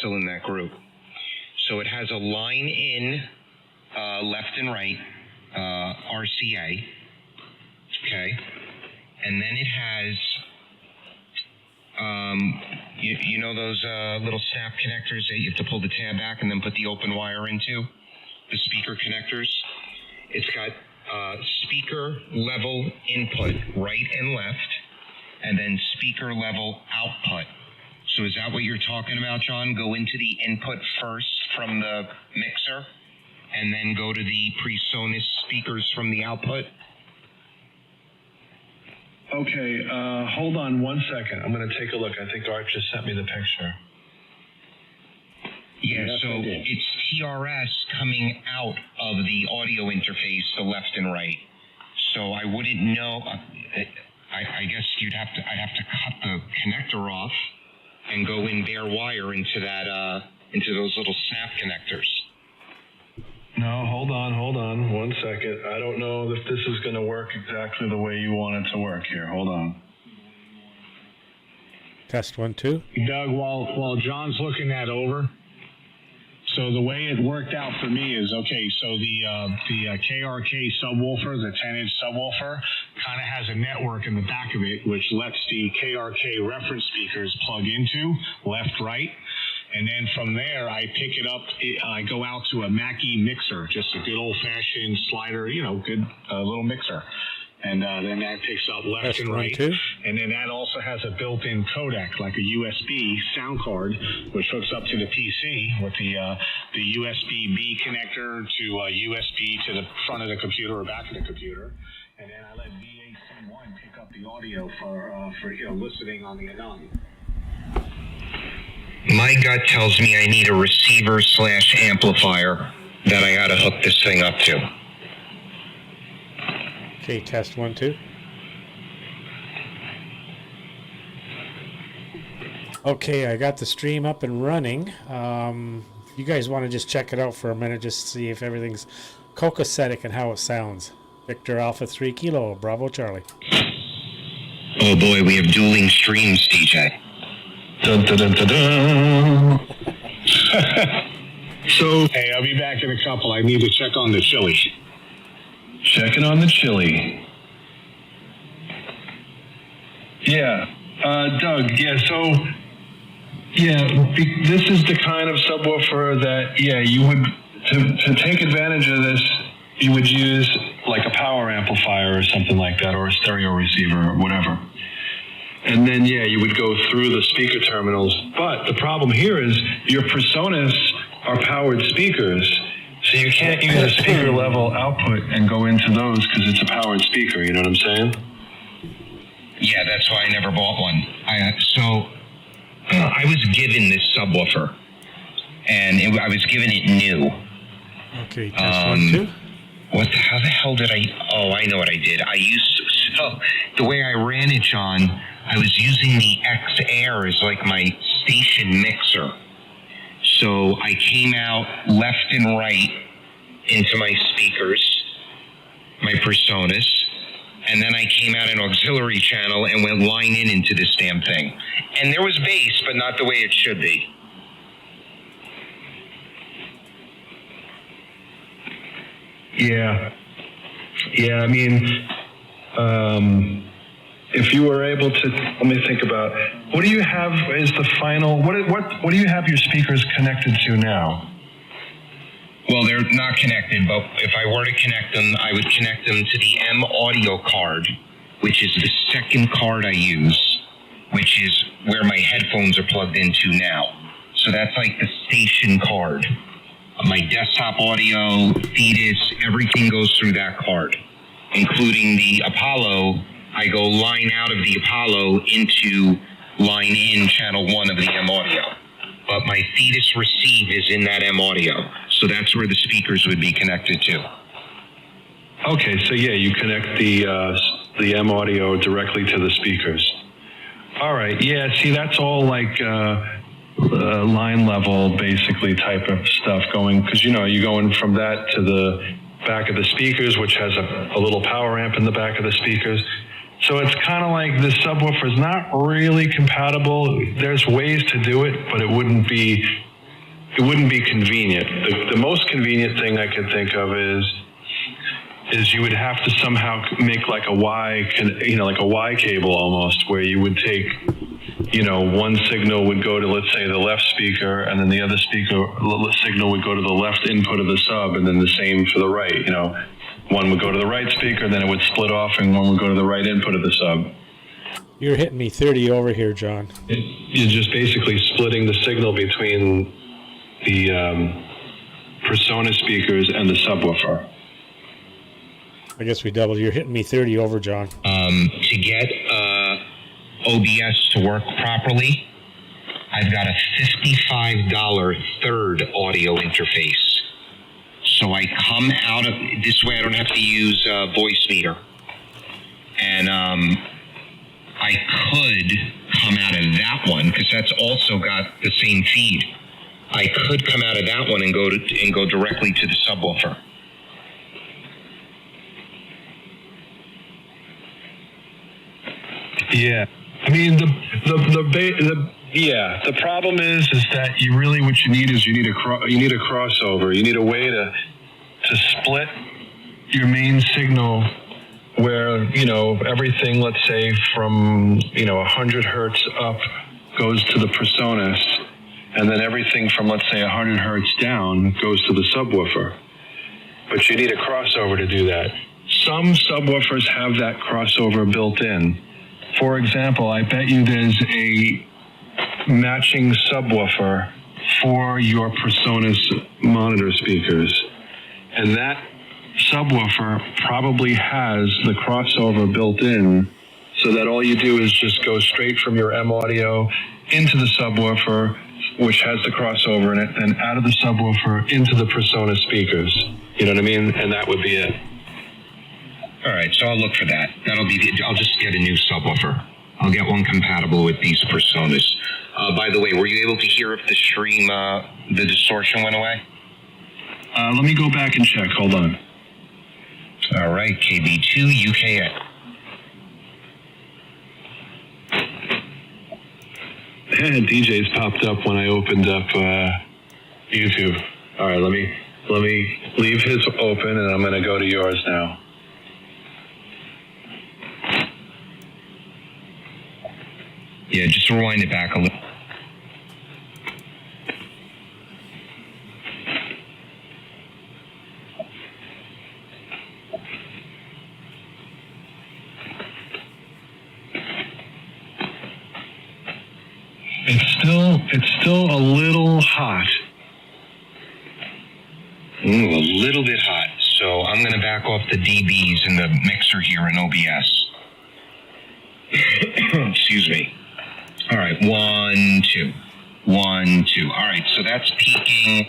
still in that group. So it has a line in left and right, RCA, okay? And then it has, you know those little snap connectors that you have to pull the tab back and then put the open wire into? The speaker connectors? It's got speaker level input, right and left, and then speaker level output. So is that what you're talking about, John? Go into the input first from the mixer, and then go to the PreSonus speakers from the output? Okay, hold on 1 second. I'm going to take a look. I think Art just sent me the picture. Yeah, Yes, so I did. it's TRS coming out of the audio interface to left and right. So I wouldn't know. I guess I'd have to cut the connector off and go in bare wire into that into those little snap connectors. No, hold on 1 second. I don't know if this is going to work exactly the way you want it to work here. Hold on. Test 1, 2. Doug, while John's looking that over, so the way it worked out for me is, okay, so the KRK subwoofer, the 10-inch subwoofer, kind of has a network in the back of it which lets the KRK reference speakers plug into left, right. And then from there, I pick it up. I go out to a Mackie mixer, just a good old-fashioned slider, good little mixer. And then that picks up left Test and 1, right. 2. And then that also has a built-in codec, like a USB sound card, which hooks up to the PC with the USB-B connector to USB to the front of the computer or back of the computer. And then I let VAC1 pick up the audio for listening on the Anan. My gut tells me I need a receiver/amplifier that I got to hook this thing up to. Okay, test 1, 2. Okay, I got the stream up and running. You guys want to just check it out for a minute, just to see if everything's copacetic and how it sounds. Victor Alpha 3 Kilo, Bravo Charlie. Oh boy, we have dueling streams, DJ. Dun, dun, dun, dun, dun. So, Hey, I'll be back in a couple. I need to check on the chili. checking on the chili. Yeah, Doug, this is the kind of subwoofer that, you would, to take advantage of this, you would use like a power amplifier or something like that, or a stereo receiver or whatever. And then, you would go through the speaker terminals. But the problem here is your PreSonus are powered speakers, so you can't use a speaker level output and go into those because it's a powered speaker, you know what I'm saying? Yeah, that's why I never bought one. I was given this subwoofer, and I was given it new. Okay, test 1, 2. How the hell did I know what I did. The way I ran it, John, I was using the X-Air as like my station mixer. So I came out left and right into my speakers, my PreSonus, and then I came out an auxiliary channel and went line in into this damn thing. And there was bass, but not the way it should be. Yeah, I mean, if you were able to, let me think about, what do you have as the final, what do you have your speakers connected to now? Well, they're not connected, but if I were to connect them, I would connect them to the M audio card, which is the second card I use, which is where my headphones are plugged into now. So that's like the station card. My desktop audio, Thetis, everything goes through that card, including the Apollo. I go line out of the Apollo into line in channel 1 of the M audio. But my Thetis receive is in that M audio. So that's where the speakers would be connected to. Okay, so you connect the M audio directly to the speakers. All right, see, that's all like line level, basically, type of stuff going, because, you're going from that to the back of the speakers, which has a little power amp in the back of the speakers. So it's kind of like the subwoofer is not really compatible. There's ways to do it, but it wouldn't be it wouldn't be convenient. The most convenient thing I could think of is you would have to somehow make like a like a Y cable almost, where you would take, one signal would go to, let's say, the left speaker, and then the other signal would go to the left input of the sub, and then the same for the right. One would go to the right speaker, then it would split off, and one would go to the right input of the sub. You're hitting me 30 over here, John. You're just basically splitting the signal between the persona speakers and the subwoofer. I guess we doubled. You're hitting me 30 over, John. To get OBS to work properly, I've got a $55 third audio interface. So I come out of this way. I don't have to use voice meter, and I could come out of that one because that's also got the same feed. I could come out of that one and go directly to the subwoofer. Yeah, I mean the problem is that you really, what you need is you need a crossover. You need a way to split your main signal where everything, let's say from 100 hertz up goes to the PreSonus, and then everything from, let's say, 100 hertz down goes to the subwoofer. But you need a crossover to do that. Some subwoofers have that crossover built in. For example, I bet you there's a matching subwoofer for your PreSonus monitor speakers. And that subwoofer probably has the crossover built in, so that all you do is just go straight from your M audio into the subwoofer, which has the crossover in it, then out of the subwoofer into the PreSonus speakers. You know what I mean? And that would be it. All right, so I'll look for that. I'll just get a new subwoofer. I'll get one compatible with these PreSonus. By the way, were you able to hear if the stream, the distortion went away? Let me go back and check. Hold on. All right, KB2 UKA. DJs popped up when I opened up YouTube. All right, let me leave his open, and I'm going to go to yours now. Yeah, just rewind it back a little. It's still a little hot. A little bit hot. So I'm going to back off the dBs in the mixer here in OBS. Excuse me. All right, 1, 2, 1, 2. All right, so that's peaking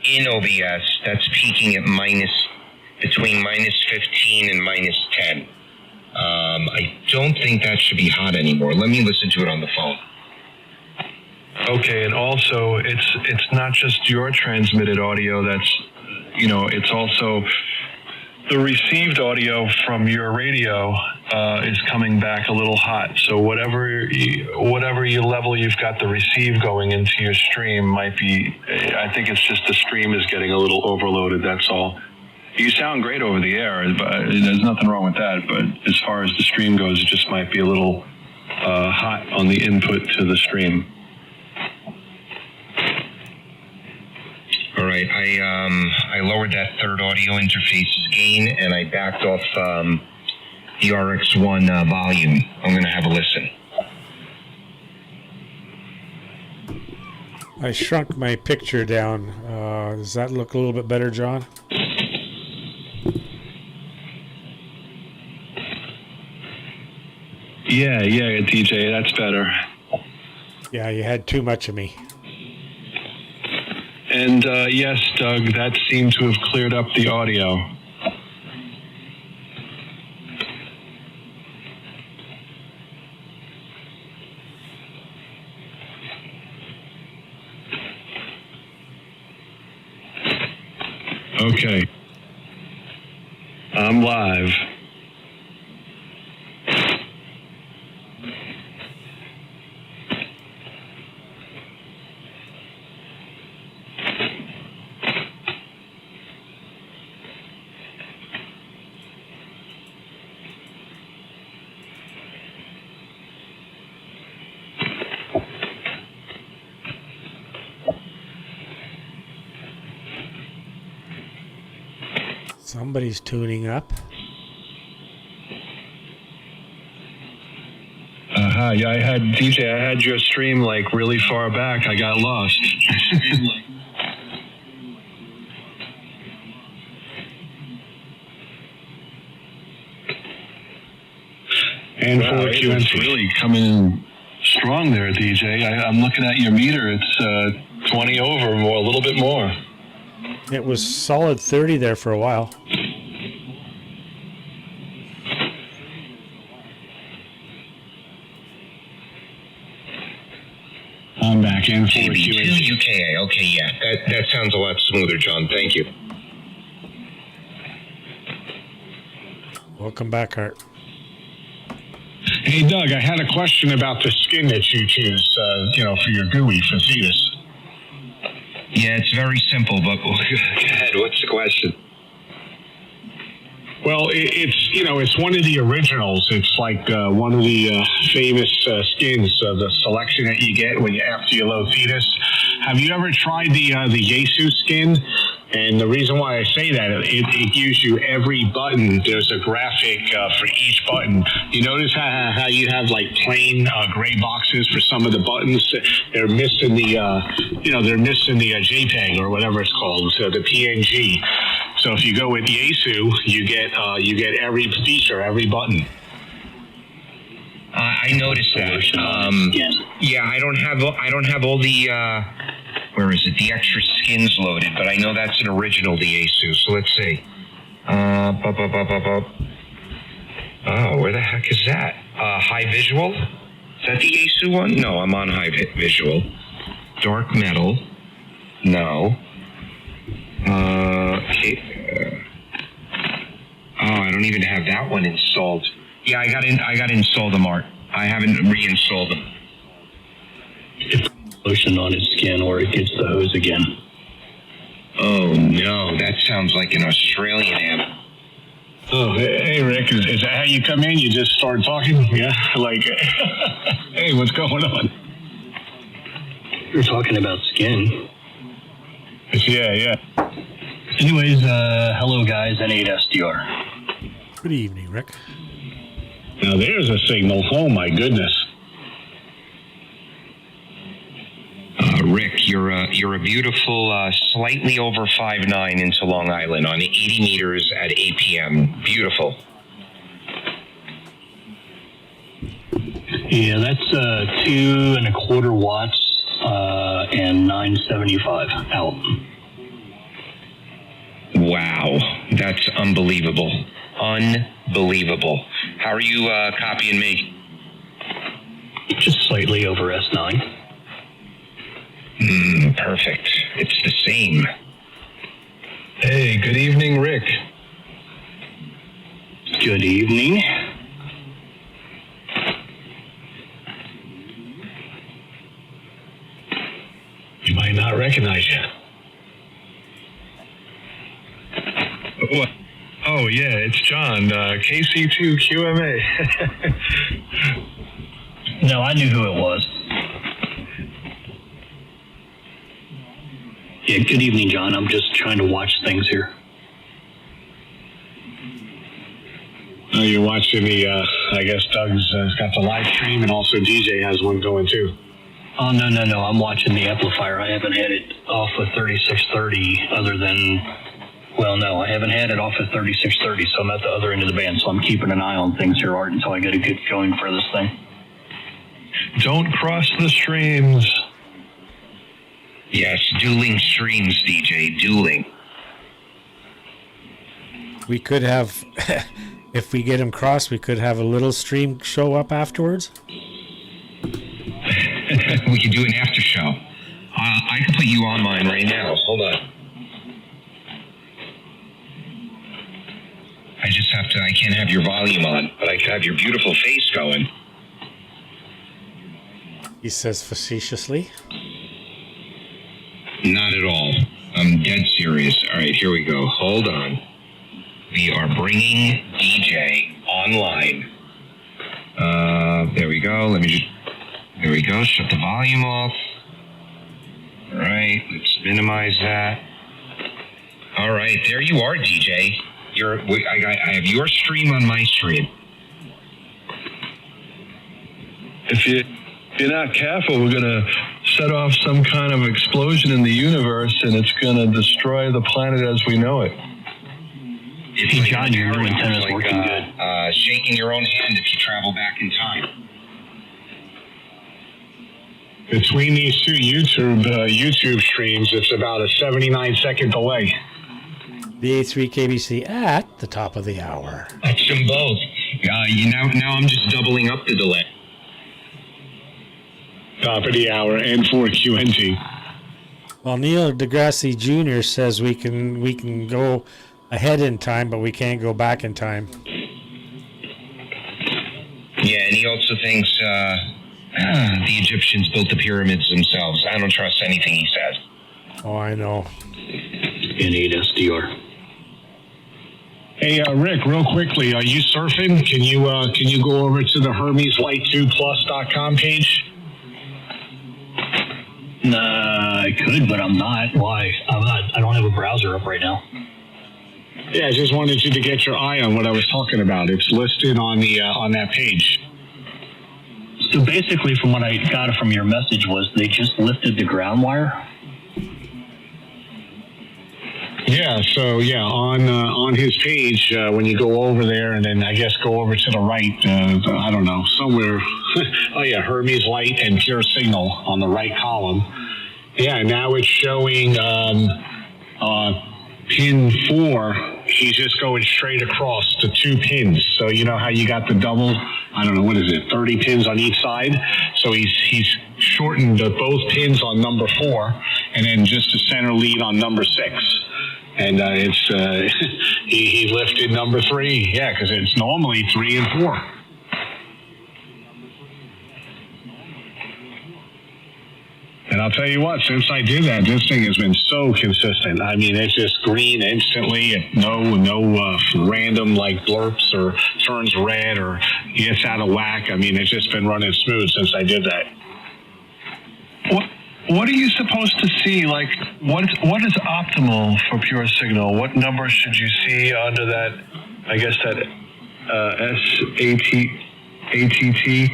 in OBS. That's peaking at between minus 15 and minus 10. I don't think that should be hot anymore. Let me listen to it on the phone. Okay, and also it's not just your transmitted audio that's, it's also the received audio from your radio is coming back a little hot. So whatever your level you've got the receive going into your stream might be, I think it's just the stream is getting a little overloaded, that's all. You sound great over the air, but there's nothing wrong with that. But as far as the stream goes, it just might be a little hot on the input to the stream. All right, I lowered that third audio interface's gain, and I backed off the RX1 volume. I'm going to have a listen. I shrunk my picture down. Does that look a little bit better, John? Yeah, DJ, that's better. Yeah, you had too much of me. And yes, Doug, that seemed to have cleared up the audio. Okay. I'm live. Somebody's tuning up. Yeah, I had your stream like really far back. I got lost. And for it's really coming in strong there, DJ. I'm looking at your meter. It's 20 over or a little bit more. It was solid 30 there for a while. I'm back in for GB2 UKA. Okay, yeah, that sounds a lot smoother, John. Thank you. Welcome back, Art. Hey, Doug, I had a question about the skin that you choose, for your GUI for Cetus. Yeah, it's very simple, but go ahead. What's the question? Well, it's one of the originals. It's like one of the famous skins, the selection that you get after you load Cetus. Have you ever tried the Yaesu skin? And the reason why I say that, it gives you every button. There's a graphic for each button. You notice how you have like plain gray boxes for some of the buttons? They're missing the, JPEG or whatever it's called, so the PNG. So if you go with Yaesu, you get every feature, every button. I noticed that. Yeah, I don't have all the. Where is it? The extra skins loaded, but I know that's an original Yaesu. So let's see. Oh, where the heck is that? High Visual? Is that the Yaesu one? No, I'm on High Visual. Dark Metal? No. I don't even have that one installed. Yeah, I got to install them, Art. I haven't reinstalled them. Lotion on its skin, or it gets the hose again. Oh no, that sounds like an Australian amp. Oh, hey Rick, is that how you come in? You just start talking? Yeah, like, hey, what's going on? You're talking about skin. Yeah. Anyways, hello guys, N8 SDR. Good evening, Rick. Now there's a signal. Oh my goodness. Rick, you're a beautiful, slightly over 5'9" into Long Island on 80 meters at 8 p.m. Beautiful. Yeah, that's 2 1/4 watts and 975 out. Wow, that's unbelievable. Unbelievable. How are you copying me? Just slightly over S9. Perfect. It's the same. Hey, good evening, Rick. Good evening. You might not recognize you. What? Oh, yeah, it's John, KC2 QMA. No, I knew who it was. Yeah, good evening, John. I'm just trying to watch things here. Oh, you're watching the, I guess Doug's got the live stream, and also DJ has one going too. Oh, no. I'm watching the amplifier. I haven't had it off of 3630 other than, well, no, I haven't had it off of 3630, so I'm at the other end of the band, so I'm keeping an eye on things here, Art, until I get a good feeling for this thing. Don't cross the streams. Yes, dueling streams, DJ, dueling. We could have, if we get him crossed, we could have a little stream show up afterwards. We could do an after show. I could put you on mine right now. Hold on. I can't have your volume on, but I could have your beautiful face going. He says facetiously. Not at all. I'm dead serious. All right, here we go. Hold on. We are bringing DJ online. There we go. There we go. Shut the volume off. All right, let's minimize that. All right, there you are, DJ. I have your stream on my stream. If you're not careful, we're going to set off some kind of explosion in the universe, and it's going to destroy the planet as we know it. Hey, John, your new antenna's working good. Shaking your own hand if you travel back in time. Between these two YouTube streams, it's about a 79-second delay. The A3 KBC at the top of the hour. Touch them both. Now I'm just doubling up the delay. Top of the hour, N4 QNT. Well, Neil deGrasse Jr. says we can go ahead in time, but we can't go back in time. Yeah, and he also thinks the Egyptians built the pyramids themselves. I don't trust anything he says. Oh, I know. N8 SDR. Hey, Rick, real quickly, are you surfing? Can you go over to the HermesLight2Plus.com page? I could, but I'm not. Why? I don't have a browser up right now. Yeah, I just wanted you to get your eye on what I was talking about. It's listed on the on that page. So basically, from what I got from your message was they just lifted the ground wire. Yeah, so on his page, when you go over there and then I guess go over to the right, I don't know, somewhere, oh yeah, Hermes Light and Pure Signal on the right column. Yeah, now it's showing pin 4, he's just going straight across the 2 pins. So you know how you got the double, I don't know, what is it, 30 pins on each side? So he's shortened both pins on number 4 and then just the center lead on number 6. And he lifted number 3, yeah, because it's normally 3 and 4. And I'll tell you what, since I did that, this thing has been so consistent. I mean, it's just green instantly, no random like blurps or turns red or gets out of whack. I mean, it's just been running smooth since I did that. What are you supposed to see? Like, what is optimal for Pure Signal? What number should you see under that, I guess, that ATT?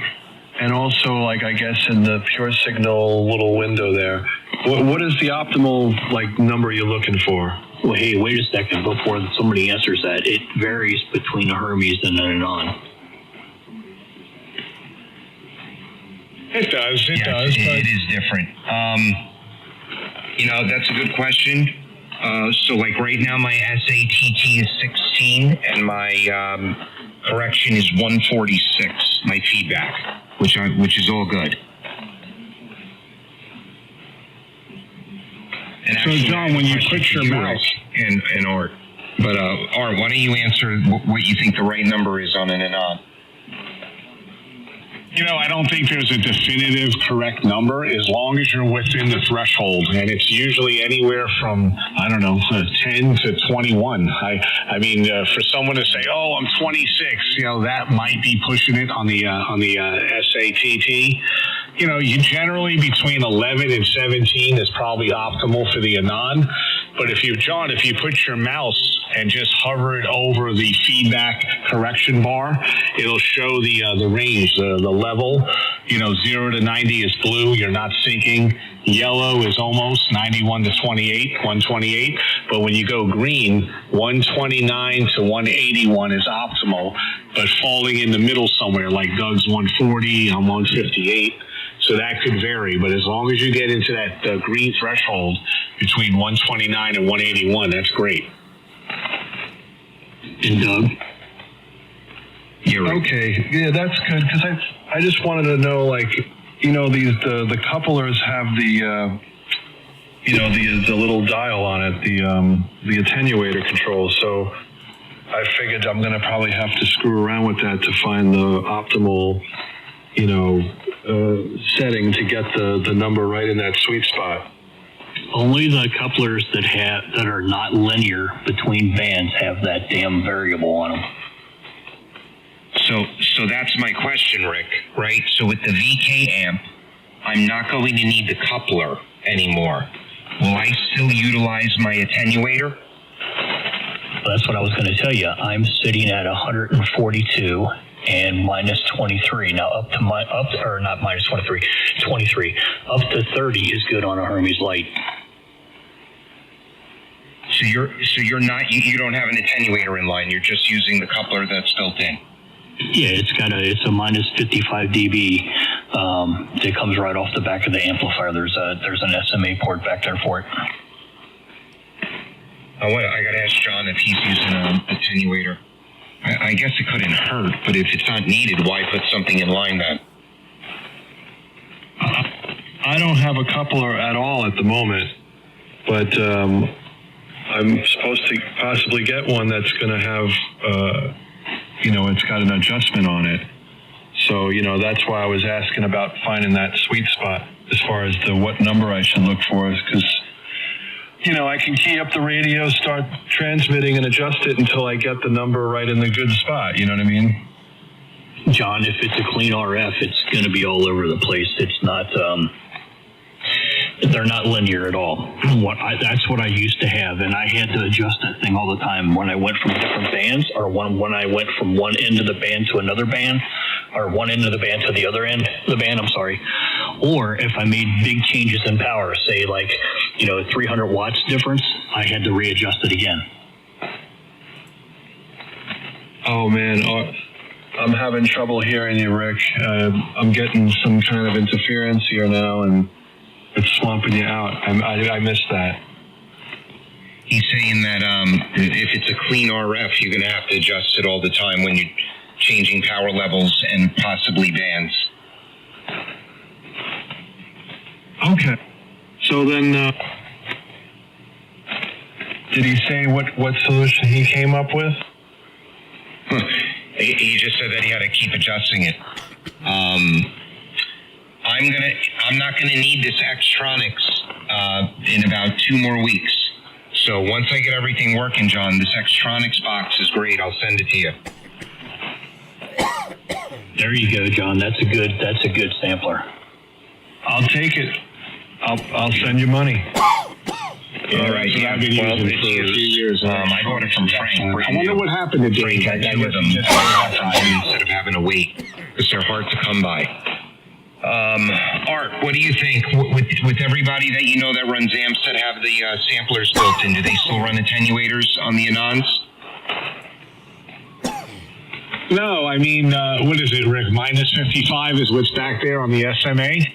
And also, like, I guess, in the Pure Signal little window there. What is the optimal, like, number you're looking for? Well, hey, wait a second. Before somebody answers that, it varies between a Hermes and an Anan. It does, It is different. That's a good question. So like right now my SATT is 16 and my correction is 146, my feedback, which is all good. And so John, when you put your mouse and Art, but Art, why don't you answer what you think the right number is on an Anan? I don't think there's a definitive correct number as long as you're within the threshold. And it's usually anywhere from, 10 to 21. I mean, for someone to say, oh, I'm 26, that might be pushing it on the SATT. You generally between 11 and 17 is probably optimal for the Anan. But if you put your mouse and just hover it over the feedback correction bar, it'll show the range, the level. 0 to 90 is blue, you're not syncing. Yellow is almost 91 to 28, 128. But when you go green, 129 to 181 is optimal, but falling in the middle somewhere, like Doug's 140, I'm 158. So that could vary, but as long as you get into that green threshold between 129 and 181, that's great. And Doug? You're right. Okay, yeah, that's good, because I just wanted to know, like, the couplers have the little dial on it, the attenuator control, so I figured I'm going to probably have to screw around with that to find the optimal, setting to get the number right in that sweet spot. Only the couplers that are not linear between bands have that damn variable on them. So that's my question, Rick, right? So with the VK amp, I'm not going to need the coupler anymore. Will I still utilize my attenuator? that's what I was going to tell you. I'm sitting at 142 and minus 23. Now not minus 23, 23. Up to 30 is good on a Hermes Light. So you're not you don't have an attenuator in line. You're just using the coupler that's built in. Yeah, it's a minus 55 dB that comes right off the back of the amplifier. There's an SMA port back there for it. I got to ask John if he's using an attenuator. I guess it couldn't hurt, but if it's not needed, why put something in line then? I don't have a coupler at all at the moment, but I'm supposed to possibly get one that's going to have, it's got an adjustment on it. So, that's why I was asking about finding that sweet spot as far as what number I should look for, is because, I can key up the radio, start transmitting, and adjust it until I get the number right in the good spot. You know what I mean? John, if it's a clean RF, it's going to be all over the place. It's not, they're not linear at all. That's what I used to have, and I had to adjust that thing all the time when I went from different bands, or when I went from one end of the band to another band, or one end of the band to the other end of the band, or if I made big changes in power, say 300 watts difference, I had to readjust it again. Oh, man. I'm having trouble hearing you, Rick. I'm getting some kind of interference here now, and it's swamping you out. I missed that. He's saying that if it's a clean RF, you're going to have to adjust it all the time when you're changing power levels and possibly bands. Okay. So then, did he say what solution he came up with? He just said that he had to keep adjusting it. I'm not gonna need this Xtronics in about 2 more weeks. So once I get everything working, John, this Xtronics box is great. I'll send it to you. There you go, John. That's a good sampler. I'll take it. I'll send you money. All right. So I've been using it for a few years. I bought it from Frank. I wonder what happened to Dave. Frank had 2 of them instead of having to wait, because they're hard to come by. Art, what do you think? With everybody that you know that runs amps that have the samplers built in, do they still run attenuators on the Anans? No, I mean, what is it, Rick? Minus 55 is what's back there on the SMA?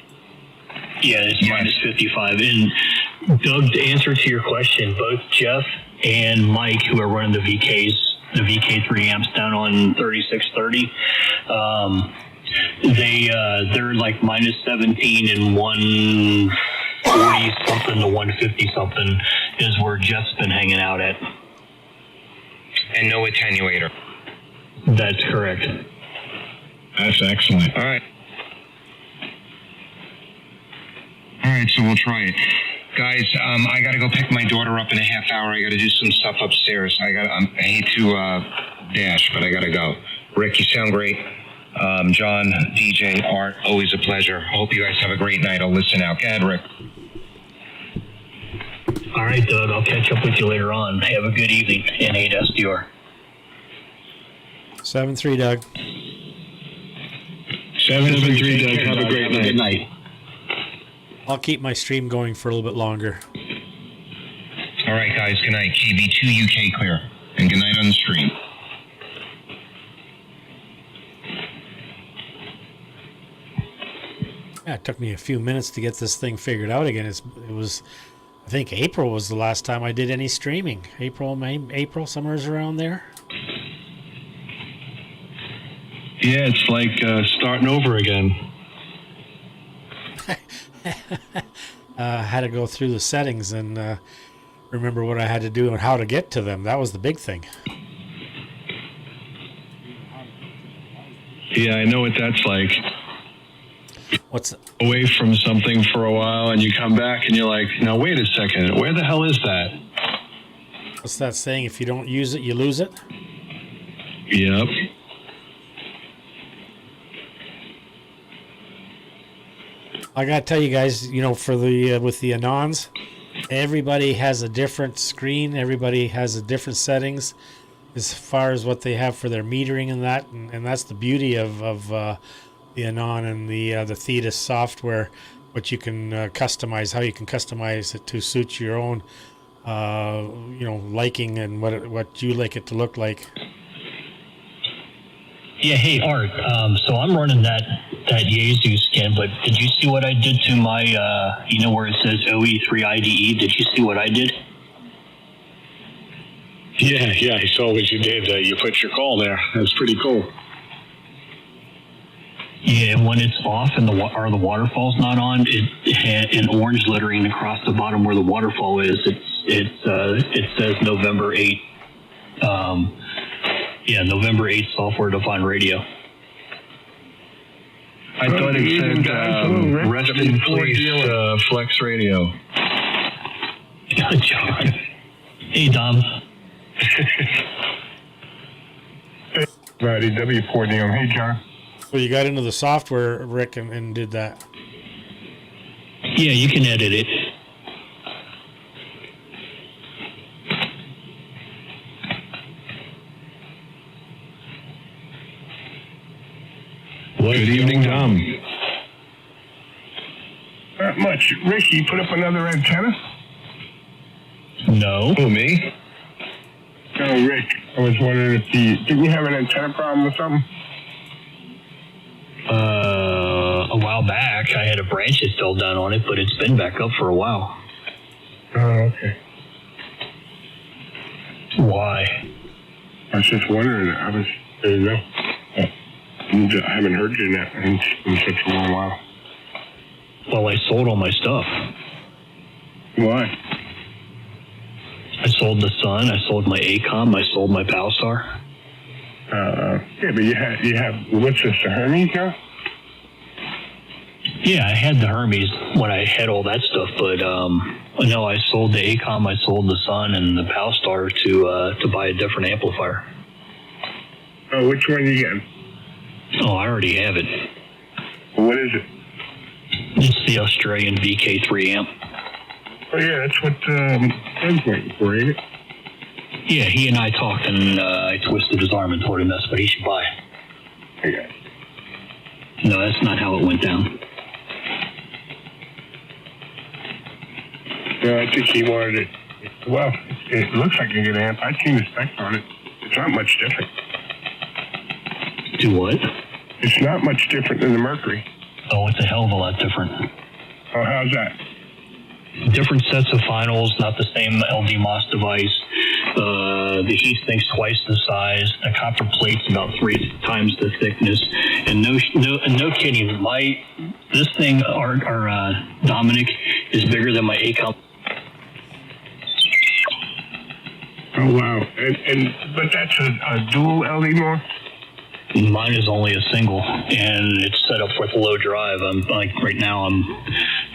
Yeah, it's minus 55. And Doug, to answer to your question, both Jeff and Mike, who are running the VK3 amps down on 3630, they're like minus 17 and 140 something to 150 something is where Jeff's been hanging out at. And no attenuator. That's correct. That's excellent. All right. All right, so we'll try it. Guys, I got to go pick my daughter up in a half hour. I got to do some stuff upstairs. I hate to dash, but I got to go. Rick, you sound great. John, DJ, Art, always a pleasure. Hope you guys have a great night. I'll listen out. Go ahead, Rick. All right, Doug, I'll catch up with you later on. Have a good evening, N8 SDR. 7-3, Doug. 7-3, Doug. Have a great night. Good night. I'll keep my stream going for a little bit longer. All right, guys. Good night. KB2 UK clear. And good night on the stream. Yeah, it took me a few minutes to get this thing figured out again. It was, I think April was the last time I did any streaming. April, somewhere's around there. Yeah, it's like starting over again. Had to go through the settings and remember what I had to do and how to get to them. That was the big thing. Yeah, I know what that's like. What's Away from something for a while, and you come back and you're like, now wait a second, where the hell is that? what's that saying? If you don't use it, you lose it. Yep. I gotta tell you guys, for the with the Anons, everybody has a different screen. Everybody has a different settings as far as what they have for their metering and that. And that's the beauty of the Anan and the Thetis software, what you can customize, how you can customize it to suit your own, liking and what you like it to look like. Yeah, hey Art. So I'm running that Yaesu skin, but did you see what I did to my, where it says OE3 IDE? Did you see what I did? Yeah, I saw what you did. You put your call there. That's pretty cool. Yeah, and when it's off and the waterfall's not on, it had an orange lettering across the bottom where the waterfall is. It says November 8th. November 8th software defined radio. I thought it said rest in peace, Flex Radio. John. Hey, Dom. Right, W4DM. Hey, John. So you got into the software, Rick, and did that. Yeah, you can edit it. Good evening, Dom. Not much. Rick, you put up another antenna? No. Who, me? No, Rick. I was wondering if didn't you have an antenna problem or something? A while back, I had a branch that fell down on it, but it's been back up for a while. Oh, okay. Why? I was just wondering. There you go. I haven't heard you in such a long while. Well, I sold all my stuff. Why? I sold the Sun, I sold my Acom, I sold my Palstar. Yeah, but you have, what's this, the Hermes now? Yeah, I had the Hermes when I had all that stuff, but no, I sold the Acom, I sold the Sun and the Palstar to buy a different amplifier. Oh, which one are you getting? Oh, I already have it. What is it? It's the Australian VK3 amp. Oh, yeah, that's what Ben's waiting for, ain't it? Yeah, he and I talked, and I twisted his arm and told him that's what he should buy. Okay. No, that's not how it went down. No, I think he wanted it. Well, it looks like a good amp. I've seen the specs on it. It's not much different. Do what? It's not much different than the Mercury. Oh, it's a hell of a lot different. Oh, how's that? Different sets of finals, not the same LD MOS device. The heat sink's twice the size. The copper plate's about 3 times the thickness. And no kidding, this thing, our Dominic, is bigger than my Acom. Oh, wow. But that's a dual LD MOS? Mine is only a single, and it's set up with low drive. Right now I'm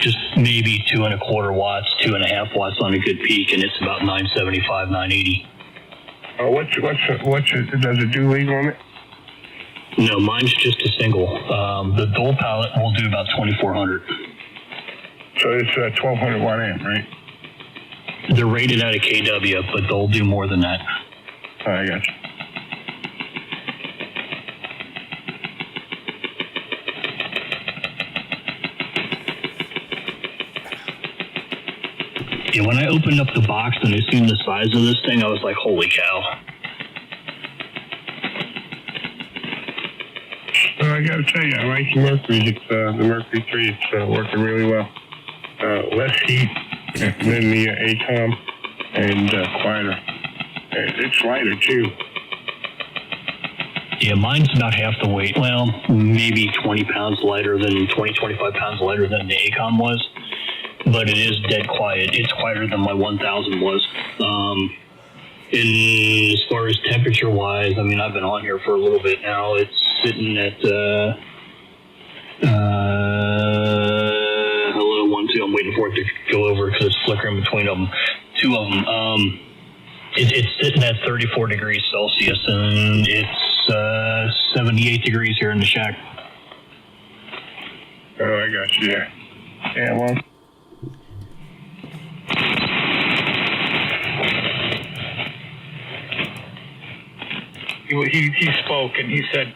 just maybe 2.25 watts, 2.5 watts on a good peak, and it's about 975, 980. Oh, does it do legal on it? No, mine's just a single. The dual pallet will do about 2,400. So it's a 1,200 watt amp, right? They're rated out of KW, but they'll do more than that. Oh, I got you. Yeah, when I opened up the box and I seen the size of this thing, I was like, holy cow. Well, I gotta tell you, I like the Mercury. It's the Mercury 3. It's working really well. Less heat than the Acom and quieter. It's lighter too. Yeah, mine's about half the weight. Well, maybe 20 pounds lighter than 25 pounds lighter than the Acom was. But it is dead quiet. It's quieter than my 1000 was. And as far as temperature wise, I mean, I've been on here for a little bit now. It's sitting at hello 1 2. I'm waiting for it to go over because it's flickering between them. Two of them. It's sitting at 34 degrees Celsius, and it's 78 degrees here in the shack. Oh, I got you. Yeah. Yeah. Well. he spoke, and he said,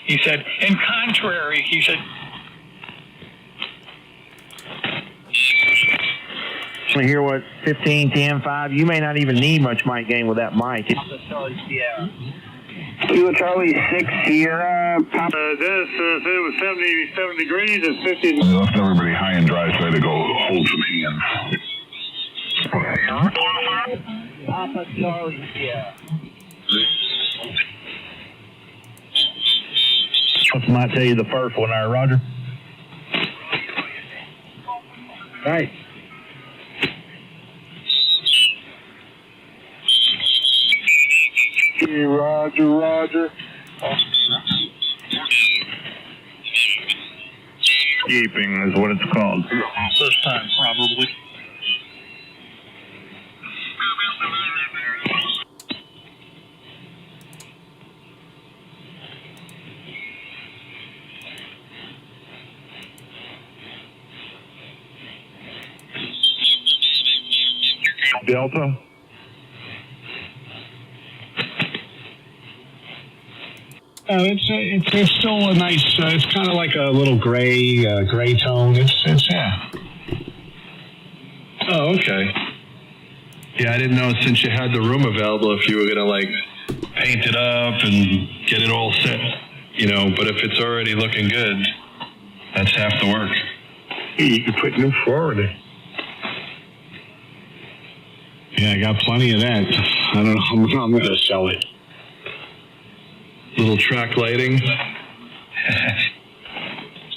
in contrary, he said, to hear what 15, 10, 5, you may not even need much mic gain with that mic. Kilo Charlie 6 Sierra. This, it was 77 degrees and 50. I left everybody high and dry, so I had to go hold some hands. Papa Charlie Sierra. I might tell you the first one there, Roger. Right. Hey, Roger. Gaping is what it's called. first time, probably. Delta. It's still a nice. It's kind of like a little gray tone. It's yeah. Oh, okay. Yeah, I didn't know since you had the room available if you were gonna like paint it up and get it all set, you know. But if it's already looking good, that's half the work. You could put new forward in. Yeah, I got plenty of that. I don't know. I'm gonna sell it. Little track lighting.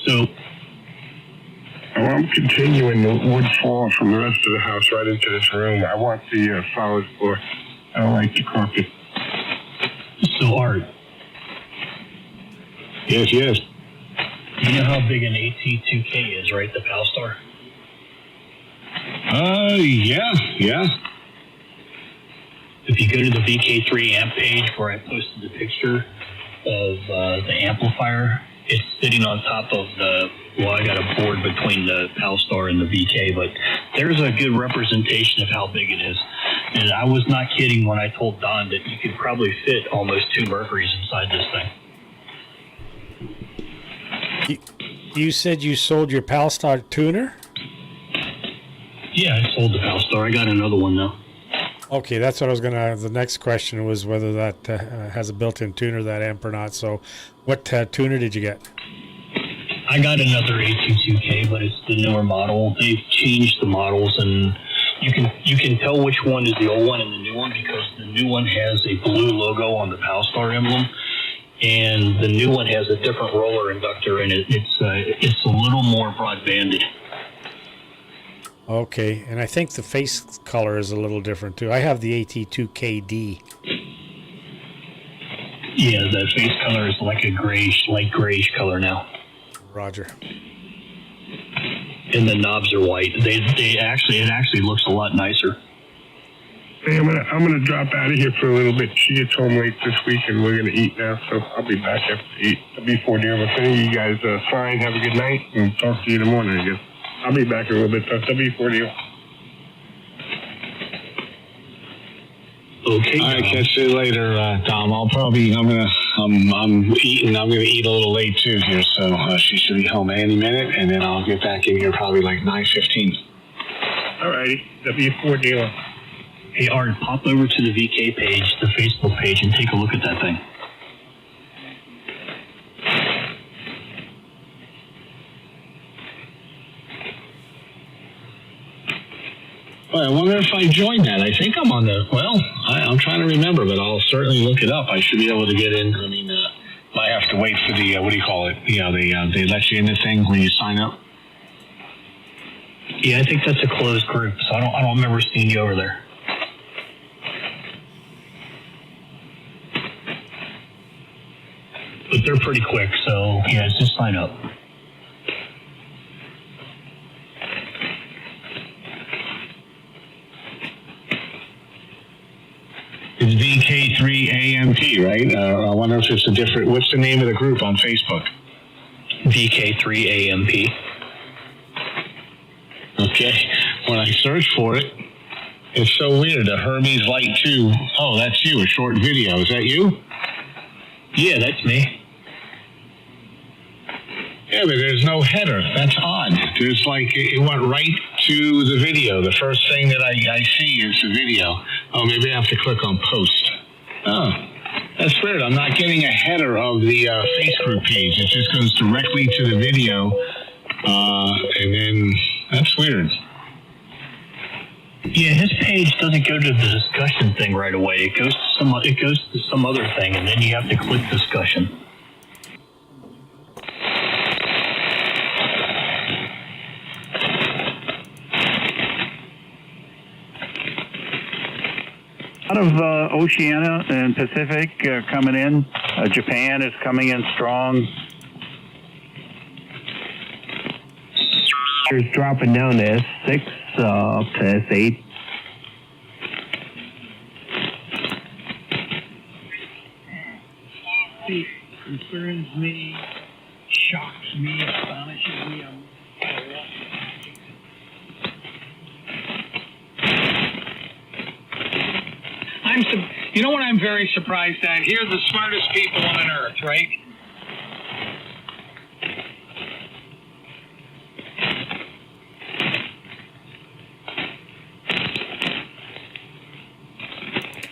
So. I'm continuing the wood floor from the rest of the house right into this room. I want the solid floor. I don't like the carpet. So, Art. Yes. You know how big an AT2K is, right? The PAL Star? Yeah. If you go to the VK3 amp page where I posted the picture of the amplifier, it's sitting on top of I got a board between the PAL Star and the VK, but there's a good representation of how big it is. And I was not kidding when I told Don that you could probably fit almost 2 Mercuries inside this thing. You said you sold your PAL Star tuner? Yeah, I sold the PAL Star. I got another one though. Okay, that's what I was gonna. The next question was whether that has a built-in tuner, that amp or not. So, what tuner did you get? I got another AT2K, but it's the newer model. They've changed the models, and you can tell which one is the old one and the new one because the new one has a blue logo on the PAL Star emblem, and the new one has a different roller inductor in it. It's a little more broad-banded. Okay, and I think the face color is a little different too. I have the AT2KD. Yeah, the face color is like a grayish, light grayish color now. Roger. And the knobs are white. It actually looks a lot nicer. Hey, I'm gonna drop out of here for a little bit. She gets home late this week, and we're gonna eat now. So I'll be back after 8. W4 dear. If any of you guys fine, have a good night, and talk to you in the morning again. I'll be back in a little bit. W4 deal. Okay. All right, catch you later, Tom. I'm eating. I'm gonna eat a little late too here, so she should be home any minute, and then I'll get back in here probably like 9:15. All righty. W4 deal. Hey, Art, pop over to the VK page, the Facebook page, and take a look at that thing. Well, I wonder if I joined that. I think I'm on the. Well, I'm trying to remember, but I'll certainly look it up. I should be able to get in. I mean, I have to wait for the what do you call it? You know, they let you in the thing when you sign up. Yeah, I think that's a closed group, so I don't remember seeing you over there. But they're pretty quick, so yeah, just sign up. It's VK3 AMP, right? I wonder if it's a different. What's the name of the group on Facebook? VK3 AMP. Okay. When I search for it, it's so weird. The Hermes Light 2. Oh, that's you. A short video. Is that you? Yeah, that's me. Yeah, but there's no header. That's odd. There's like, it went right to the video. The first thing that I see is the video. Oh, maybe I have to click on post. Oh, that's weird. I'm not getting a header of the face group page. It just goes directly to the video. And then, that's weird. Yeah, his page doesn't go to the discussion thing right away. It goes to some other thing, and then you have to click discussion. Out of Oceania and Pacific coming in. Japan is coming in strong. It's dropping down to S6 up to S8. Concerns me, shocks me, astonishes me. You know what I'm very surprised at? Here are the smartest people on earth, right?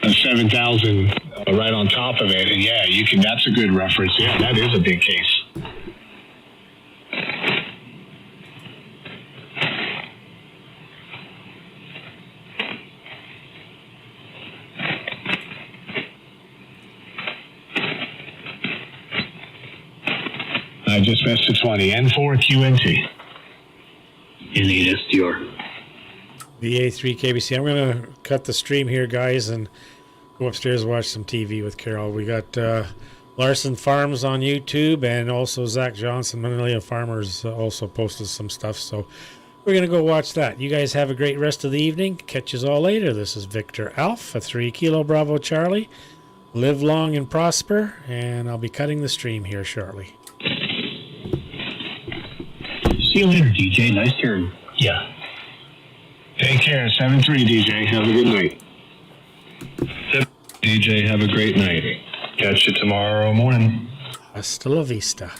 And 7,000 right on top of it, and yeah, you can. That's a good reference. Yeah, that is a big case. I just missed the 20. N4 QNT. You need SDR. VA3 KBC. I'm going to cut the stream here, guys, and go upstairs and watch some TV with Carol. We got Larson Farms on YouTube, and also Zach Johnson, Manila Farmers, also posted some stuff. So we're going to go watch that. You guys have a great rest of the evening. Catch us all later. This is Victor Alpha 3 Kilo Bravo Charlie. Live long and prosper, and I'll be cutting the stream here shortly. See you later, DJ. Nice hearing. Yeah. Take care. 7-3, DJ. Have a good night. DJ, have a great night. Catch you tomorrow morning. Hasta la vista.